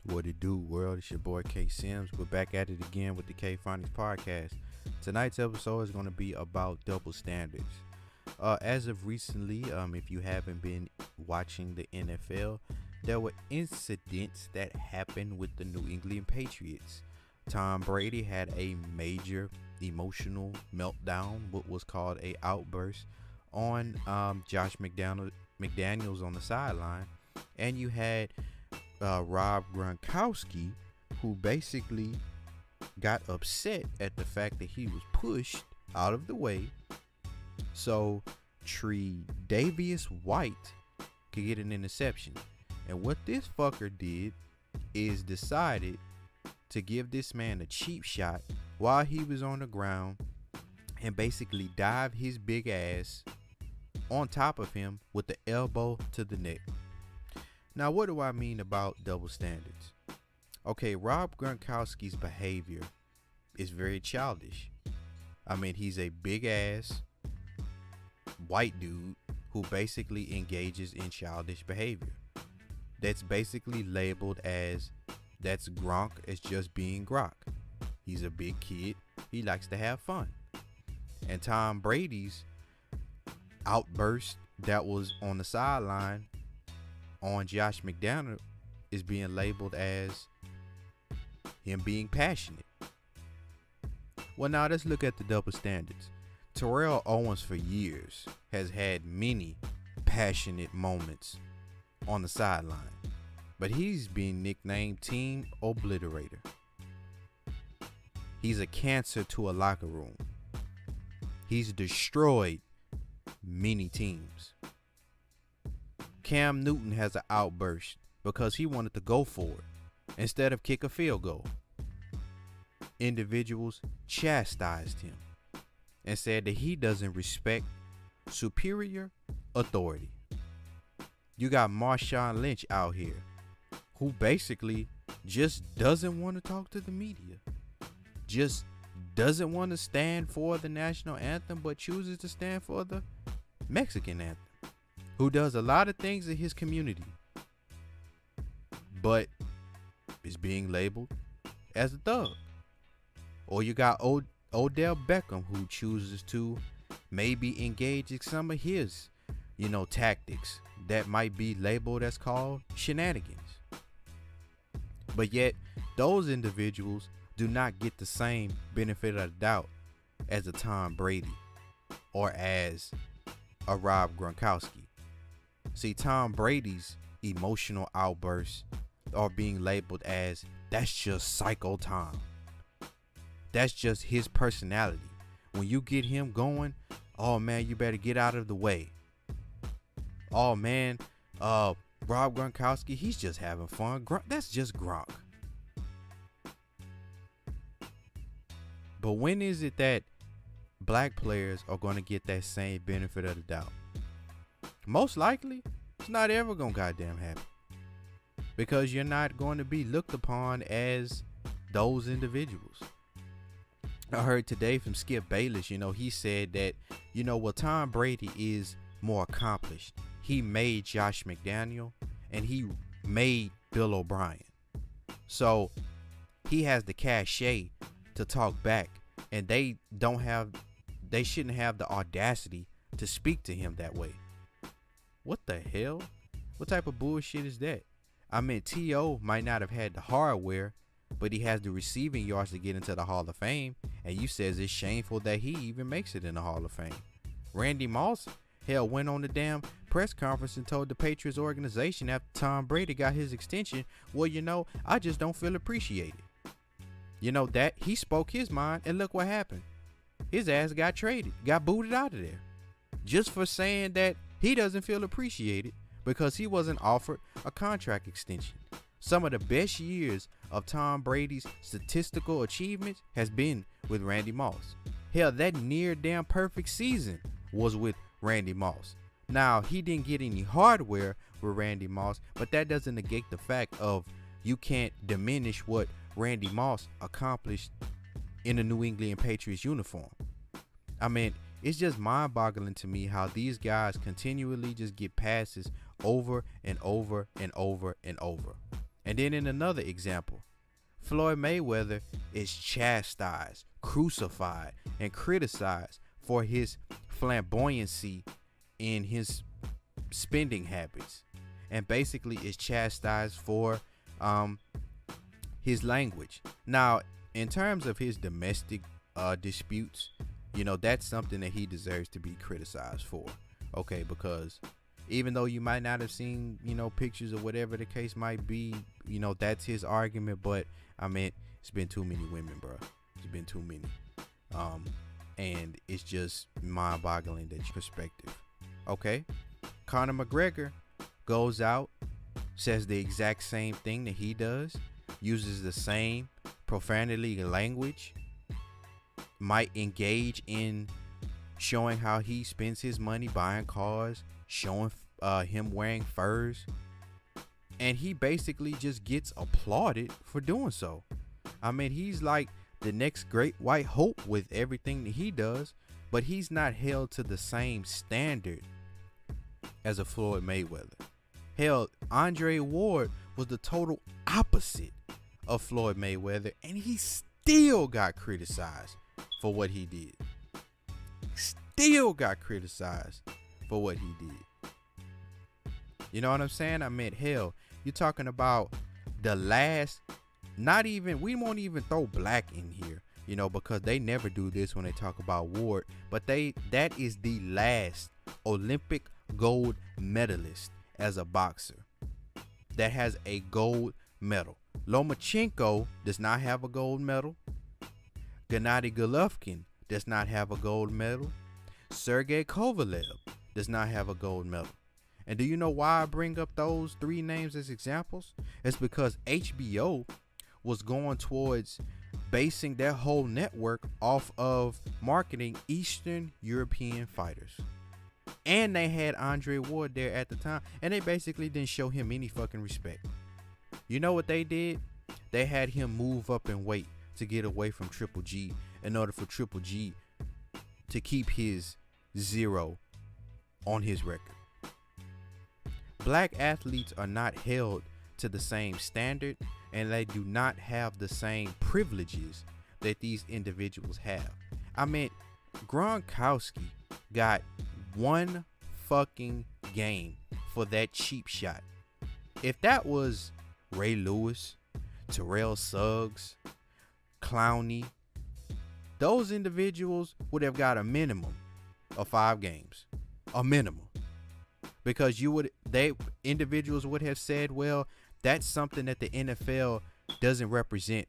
What it do, world? It's your boy K Sims. We're back at it again with the KPHONICS podcast. Tonight's episode is going to be about double standards. As of recently, if you haven't been watching the NFL, there were incidents that happened with the New England Patriots. Tom Brady had a major emotional meltdown, what was called a outburst, on Josh McDaniels on the sideline, and you had Rob Gronkowski, who basically got upset at the fact that he was pushed out of the way so Tre'Davious White could get an interception. And what this fucker did is decided to give this man a cheap shot while he was on the ground and basically dive his big ass on top of him with the elbow to the neck. Now, what do I mean about double standards? Okay, Rob Gronkowski's behavior is very childish. I mean, he's a big ass white dude who basically engages in childish behavior. That's basically labeled as that's Gronk as just being Gronk. He's a big kid. He likes to have fun. And Tom Brady's outburst that was on the sideline on Josh McDaniels is being labeled as him being passionate. Well, now let's look at the double standards. Terrell Owens for years has had many passionate moments on the sideline, but he's been nicknamed Team Obliterator. He's a cancer to a locker room. He's destroyed many teams. Cam Newton has an outburst because he wanted to go for it instead of kick a field goal. Individuals chastised him and said that he doesn't respect superior authority. You got Marshawn Lynch out here who basically just doesn't want to talk to the media. Just doesn't want to stand for the national anthem, but chooses to stand for the Mexican anthem. Who does a lot of things in his community, but is being labeled as a thug. Or you got Odell Beckham, who chooses to maybe engage in some of his, tactics that might be labeled as called shenanigans. But yet, those individuals do not get the same benefit of the doubt as a Tom Brady or as a Rob Gronkowski. See, Tom Brady's emotional outbursts are being labeled as that's just psycho Tom. That's just his personality. When you get him going, oh man, you better get out of the way. Oh man, Rob Gronkowski, he's just having fun. That's just Gronk. But when is it that black players are going to get that same benefit of the doubt? Most likely, it's not ever going to goddamn happen. Because you're not going to be looked upon as those individuals. I heard today from Skip Bayless, he said that, Tom Brady is more accomplished. He made Josh McDaniel and he made Bill O'Brien. So he has the cachet to talk back, and they shouldn't have the audacity to speak to him that way. What the hell? What type of bullshit is that? I mean, T.O. might not have had the hardware, but he has the receiving yards to get into the Hall of Fame, and you says it's shameful that he even makes it in the Hall of Fame. Randy Moss, went on the damn press conference and told the Patriots organization after Tom Brady got his extension, well, I just don't feel appreciated. That he spoke his mind, and look what happened. His ass got traded, got booted out of there, just for saying that he doesn't feel appreciated because he wasn't offered a contract extension. Some of the best years of Tom Brady's statistical achievements has been with Randy Moss. Hell, that near damn perfect season was with Randy Moss. Now, he didn't get any hardware with Randy Moss, but that doesn't negate the fact of you can't diminish what Randy Moss accomplished in a New England Patriots uniform. I mean, it's just mind-boggling to me how these guys continually just get passes over and over and over and over. And then in another example, Floyd Mayweather is chastised, crucified, and criticized for his flamboyancy in his spending habits, and basically is chastised for his language. Now, in terms of his domestic disputes, that's something that he deserves to be criticized for. Okay, because even though you might not have seen, pictures or whatever the case might be, that's his argument. But I mean, it's been too many women, bro. It's been too many. And it's just mind-boggling that perspective. Okay, Conor McGregor goes out, says the exact same thing that he does, uses the same profanity language, might engage in showing how he spends his money buying cars, showing him wearing furs, and he basically just gets applauded for doing so. I mean, he's like the next great white hope with everything that he does, but he's not held to the same standard as a Floyd Mayweather. Hell, Andre Ward was the total opposite of Floyd Mayweather, and he still got criticized for what he did. Still got criticized for what he did. You know what I'm saying? I mean, hell, you're talking about the last, we won't even throw Black in here, because they never do this when they talk about Ward, but that is the last Olympic gold medalist as a boxer that has a gold medal. Lomachenko does not have a gold medal. Gennady Golovkin does not have a gold medal. Sergey Kovalev does not have a gold medal. And do you know why I bring up those three names as examples? It's because HBO was going towards basing their whole network off of marketing Eastern European fighters. And they had Andre Ward there at the time, and they basically didn't show him any fucking respect. You know what they did? They had him move up in weight to get away from Triple G in order for Triple G to keep his 0 on his record. Black athletes are not held to the same standard, and they do not have the same privileges that these individuals have. I mean, Gronkowski got one fucking game for that cheap shot. If that was Ray Lewis, Terrell Suggs, Clowney, those individuals would have got a minimum of 5 games. A minimum. Because individuals would have said, well, that's something that the NFL doesn't represent.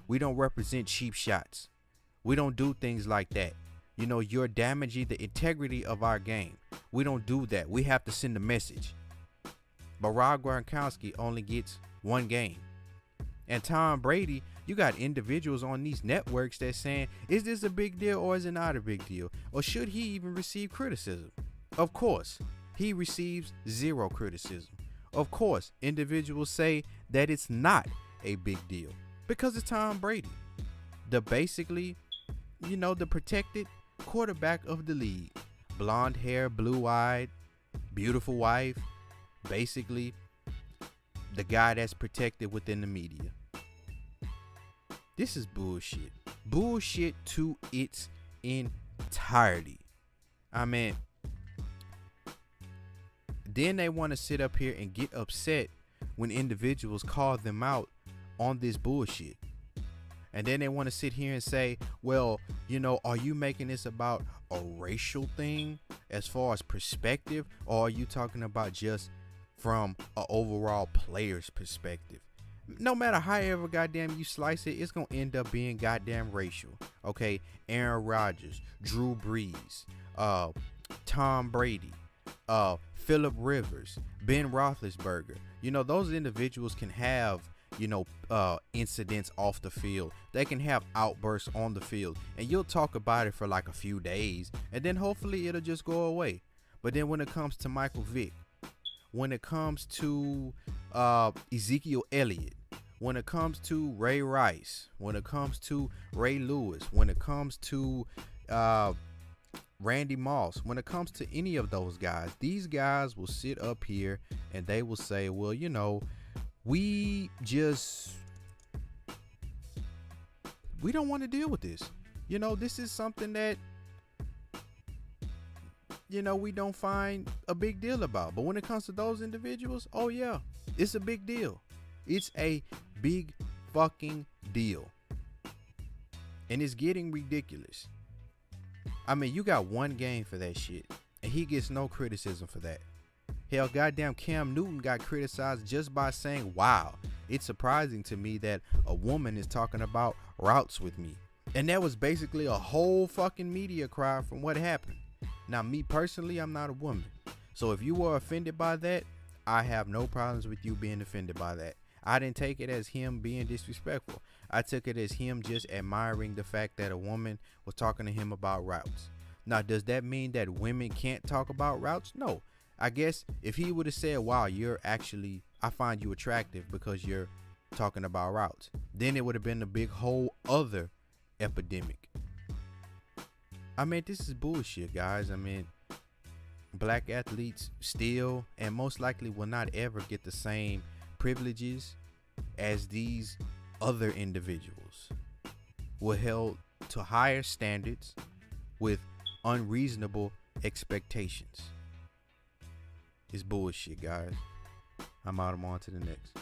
We don't represent cheap shots. We don't do things like that. You're damaging the integrity of our game. We don't do that. We have to send a message. But Rob Gronkowski only gets 1 game. And Tom Brady, you got individuals on these networks that's saying, is this a big deal or is it not a big deal? Or should he even receive criticism? Of course, he receives 0 criticism. Of course, individuals say that it's not a big deal because it's Tom Brady. The protected quarterback of the league. Blonde hair, blue-eyed, beautiful wife. Basically, the guy that's protected within the media. This is bullshit. Bullshit to its entirety. I mean, then they want to sit up here and get upset when individuals call them out on this bullshit. And then they want to sit here and say, well, are you making this about a racial thing as far as perspective? Or are you talking about just from an overall player's perspective? No matter however goddamn you slice it, it's going to end up being goddamn racial. Okay, Aaron Rodgers, Drew Brees, Tom Brady, Phillip Rivers, Ben Roethlisberger. Those individuals can have incidents off the field. They can have outbursts on the field, and you'll talk about it for like a few days, and then hopefully it'll just go away. But then when it comes to Michael Vick, when it comes to Ezekiel Elliott, when it comes to Ray Rice, when it comes to Ray Lewis, when it comes to Randy Moss, when it comes to any of those guys, these guys will sit up here and they will say, well, we don't want to deal with this. This is something that, we don't find a big deal about. But when it comes to those individuals, oh yeah, it's a big deal. It's a big fucking deal. And it's getting ridiculous. I mean, you got one game for that shit, and he gets no criticism for that. Hell, goddamn Cam Newton got criticized just by saying, wow, it's surprising to me that a woman is talking about routes with me. And that was basically a whole fucking media cry from what happened. Now, me personally, I'm not a woman. So if you were offended by that, I have no problems with you being offended by that. I didn't take it as him being disrespectful. I took it as him just admiring the fact that a woman was talking to him about routes. Now, does that mean that women can't talk about routes? No. I guess if he would have said, wow, I find you attractive because you're talking about routes, then it would have been a big whole other epidemic. I mean, this is bullshit, guys. I mean, black athletes still and most likely will not ever get the same privileges as these other individuals. We're held to higher standards with unreasonable expectations. It's bullshit, guys. I'm out. I'm on to the next.